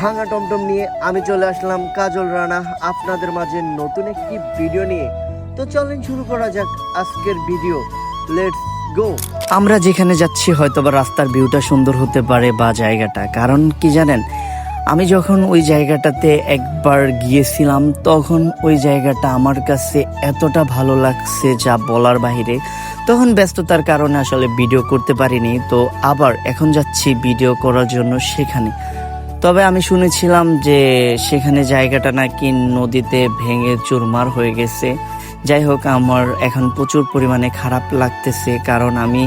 ভাঙা টমটম নিয়ে আমি চলে আসলাম কাজল রানা আপনাদের মাঝে নতুন একটি ভিডিও নিয়ে। তো চলেন শুরু করা যাক আজকের ভিডিও। Let's go. আমরা যেখানে যাচ্ছি হয়তোবা রাস্তার ভিউটা সুন্দর হতে পারে বা জায়গাটা, কারণ কি জানেন, আমি যখন ওই জায়গাটাতে একবার গিয়েছিলাম তখন ওই জায়গাটা আমার কাছে এতটা ভালো লাগছে যা বলার বাহিরে। তখন ব্যস্ততার কারণে আসলে ভিডিও করতে পারিনি, তো আবার এখন যাচ্ছি ভিডিও করার জন্য সেখানে। তবে আমি শুনেছিলাম যে সেখানে জায়গাটা নাকি নদীতে ভেঙে চুরমার হয়ে গেছে। যাই হোক, আমার এখন প্রচুর পরিমাণে খারাপ লাগতেছে, কারণ আমি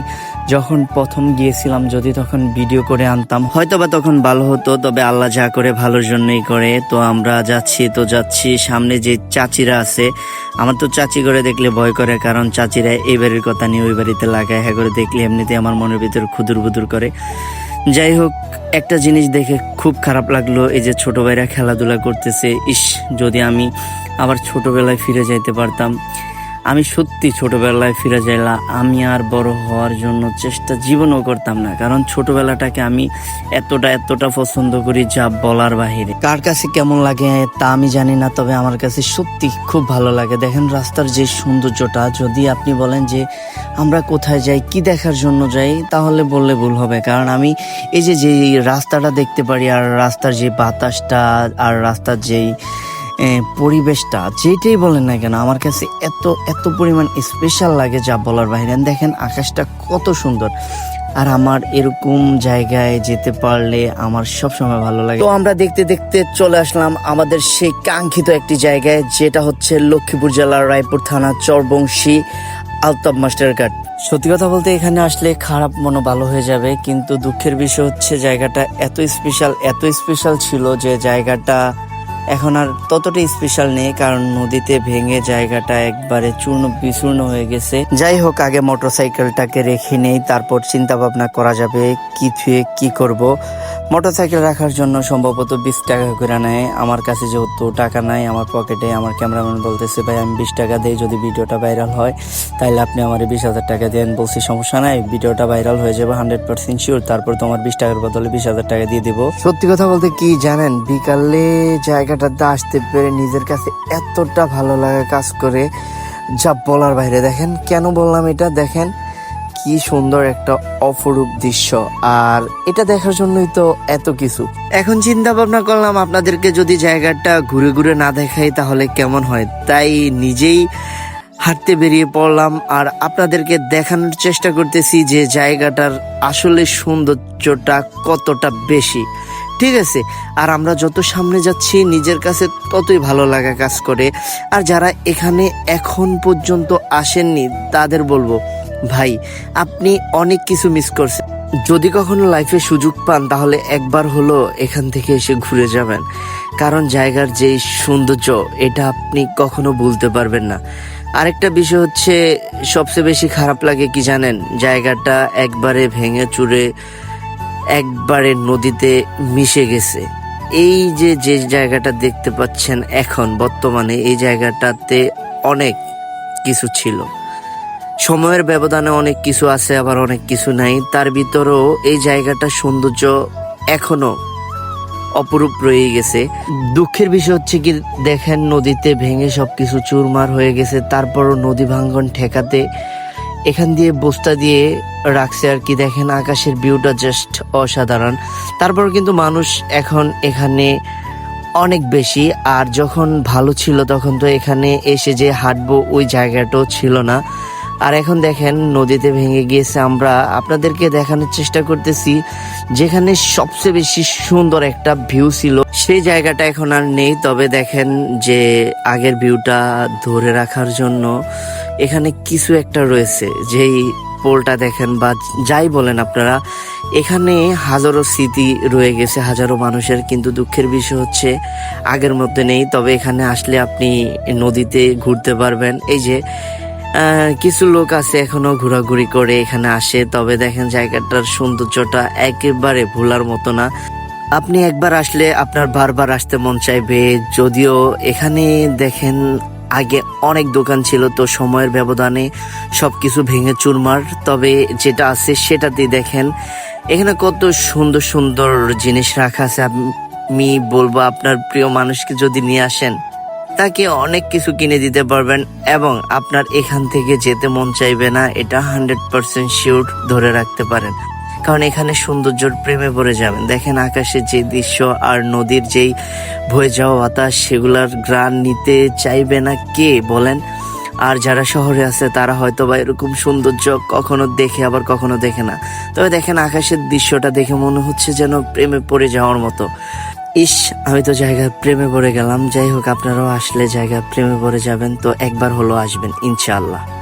যখন প্রথম গিয়েছিলাম যদি তখন ভিডিও করে আনতাম হয়তোবা তখন ভালো হতো। তবে আল্লাহ যা করে ভালোর জন্যই করে। তো আমরা যাচ্ছি সামনে যে চাচিরা আছে, আমার তো চাচি করে দেখলে ভয় করে, কারণ চাচিরা এই বাড়ির কথা নিয়ে ওই বাড়িতে লাগায়, হ্যাঁ করে দেখলে এমনিতে আমার মনের ভিতর খুদুর বুদুর করে। যাই হোক, একটা জিনিস দেখে খুব খারাপ লাগলো, এই যে ছোট ভাইরা খেলাধুলা করতেছে। ইস, যদি আমি আবার ছোটবেলায় ফিরে যাইতে পারতাম। আমি সত্যি ছোটবেলায় ফিরে যাইলা আমি আর বড় হওয়ার জন্য চেষ্টা জীবনও করতাম না, কারণ ছোটবেলাটাকে আমি এতটা পছন্দ করি যা বলার বাহিরে। কার কাছে কেমন লাগে তা আমি জানি না, তবে আমার কাছে সত্যি খুব ভালো লাগে। দেখেন রাস্তার যে সৌন্দর্যটা, যদি আপনি বলেন যে আমরা কোথায় যাই, কি দেখার জন্য যাই, তাহলে বললে ভুল হবে। কারণ আমি এই যে রাস্তাটা দেখতে পারি, আর রাস্তার যে বাতাসটা, আর রাস্তার যেই পরিবেশটা, যেটাই বলেন না কেন, আমার কাছে এত পরিমাণ স্পেশাল লাগে যা বলার বাইরে। দেখেন আকাশটা কত সুন্দর, আর আমার এরকম জায়গায় যেতে পারলে আমার সবসময় ভালো লাগে। তো আমরা দেখতে দেখতে চলে আসলাম আমাদের সেই কাঙ্ক্ষিত একটি জায়গায়, যেটা হচ্ছে লক্ষ্মীপুর জেলার রায়পুর থানা চরবংশী আলতাফ মাস্টার ঘাট। সত্যি কথা বলতে এখানে আসলে খারাপ মনো ভালো হয়ে যাবে, কিন্তু দুঃখের বিষয় হচ্ছে জায়গাটা এত স্পেশাল ছিল যে জায়গাটা এখন আর ততটা স্পেশাল নেই, কারণ নদীতে ভেঙে জায়গাটা একবারে চূর্ণ বিচূর্ণ হয়ে গেছে। যাই হোক, আগে মোটরসাইকেলটাকে রেখে নেই, তারপর চিন্তা ভাবনা করা যাবে কি করব। মোটরসাইকেল রাখার জন্য সম্ভবত 20 টাকা করে নেয়। আমার কাছে যেহেতু টাকা নাই আমার পকেটে, আমার ক্যামেরাম্যান বলতেছে ভাই আমি 20 টাকা দিই, যদি ভিডিওটা ভাইরাল হয় তাহলে আপনি আমার 20,000 টাকা দেন। বলছি সমস্যা নাই, ভিডিওটা ভাইরাল হয়ে যাবে 100% শিওর, তারপর তোমার 20 টাকার বদলে 20,000 টাকা দিয়ে দিব। সত্যি কথা বলতে কি জানেন, বিকালে জায়গাটাতে আসতে পেরে নিজের কাছে এতটা ভালো লাগা কাজ করে যা বলার বাইরে। দেখেন কেন বললাম এটা, দেখেন কি সুন্দর একটা অপরূপ দৃশ্য, আর এটা দেখার জন্যই তো এত কিছু। এখন চিন্তা ভাবনা করলাম আপনাদেরকে যদি জায়গাটা ঘুরে ঘুরে না দেখাই তাহলে কেমন হয়, তাই নিজেই হাঁটতে বেরিয়ে পড়লাম আর আপনাদেরকে দেখানোর চেষ্টা করতেছি যে জায়গাটার আসলে সৌন্দর্যটা কতটা বেশি। ঠিক আছে, আর আমরা যত সামনে যাচ্ছি নিজের কাছে ততই ভালো লাগা কাজ করে। আর যারা এখানে এখন পর্যন্ত আসেননি তাদের বলবো, ভাই আপনি অনেক কিছু মিস করছেন। যদি কখনো লাইফে সুযোগ পান তাহলে একবার হলো এখান থেকে এসে ঘুরে যাবেন, কারণ জায়গার যে সৌন্দর্য এটা আপনি কখনো ভুলতে পারবেন না। আরেকটা বিষয় হচ্ছে, সবচেয়ে বেশি খারাপ লাগে কি জানেন, জায়গাটা একবারে ভেঙে চুরে একবারে নদীতে মিশে গেছে। এই যে জায়গাটা দেখতে পাচ্ছেন এখন বর্তমানে, এই জায়গাটাতে অনেক কিছু ছিল, সময়ের ব্যবধানে অনেক কিছু আছে আবার অনেক কিছু নাই, তার ভিতরেও এই জায়গাটার সৌন্দর্য এখনো অপরূপ রয়ে গেছে। দুঃখের বিষয় হচ্ছে কি দেখেন, নদীতে ভেঙে সবকিছু চুরমার হয়ে গেছে, তারপরও নদী ভাঙ্গন ঠেকাতে এখান দিয়ে বস্তা দিয়ে রাখছে আর কি। দেখেন আকাশের ভিউটা জাস্ট অসাধারণ। তারপর কিন্তু মানুষ এখন এখানে অনেক বেশি, আর যখন ভালো ছিল তখন তো এখানে এসে যে হাঁটবো ওই জায়গাটাও ছিল না। আর এখন দেখেন নদীতে ভেঙে গিয়েছে। আমরা আপনাদেরকে দেখানোর চেষ্টা করতেছি যেখানে সবচেয়ে বেশি সুন্দর একটা ভিউ ছিল, সেই জায়গাটা এখন আর নেই। তবে দেখেন যে আগের ভিউটা ধরে রাখার জন্য এখানে কিছু একটা রয়েছে, যেই পোলটা দেখেন বা যাই বলেন আপনারা, এখানে হাজারো স্মৃতি রয়ে গেছে হাজারো মানুষের, কিন্তু দুঃখের বিষয় হচ্ছে আগের মধ্যে নেই। তবে এখানে আসলে আপনি নদীতে ঘুরতে পারবেন। এই যে কিছু লোক আছে এখনো ঘোরাঘুরি করে এখানে আসে, তবে দেখেন জায়গাটার সৌন্দর্যটা একেবারে ভোলার মতো না। আপনি একবার আসলে আপনার বারবার আসতে মন চাইবে। যদিও এখানে দেখেন আগে অনেক দোকান ছিল, তো সময়ের ব্যবধানে সবকিছু ভেঙে চুরমার, তবে যেটা আছে সেটাতে দেখেন এখানে কত সুন্দর সুন্দর জিনিস রাখা আছে। আমি বলবো আপনার প্রিয় মানুষকে যদি নিয়ে আসেন, তাকে অনেক কিছু কিনে দিতে পারবেন এবং আপনার এখান থেকে যেতে মন চাইবে না, এটা 100% শিওর ধরে রাখতে পারেন। কারণ এখানে সৌন্দর্যের প্রেমে পড়ে যাবেন। দেখেন আকাশের যে দৃশ্য আর নদীর যেই বয়ে যাওয়া বাতাস, সেগুলার ঘ্রাণ নিতে চাইবে না কে বলেন? আর যারা শহরে আছে তারা হয়তো বা এরকম সৌন্দর্য কখনো দেখে আবার কখনো দেখে না। তবে দেখেন আকাশের দৃশ্যটা দেখে মনে হচ্ছে যেন প্রেমে পড়ে যাওয়ার মতো। ইস, আমি তো জায়গায় প্রেমে পড়ে গেলাম। যাই হোক, আপনারাও আসলে জায়গায় প্রেমে পড়ে যাবেন, তো একবার হলো আসবেন ইনশাআল্লাহ।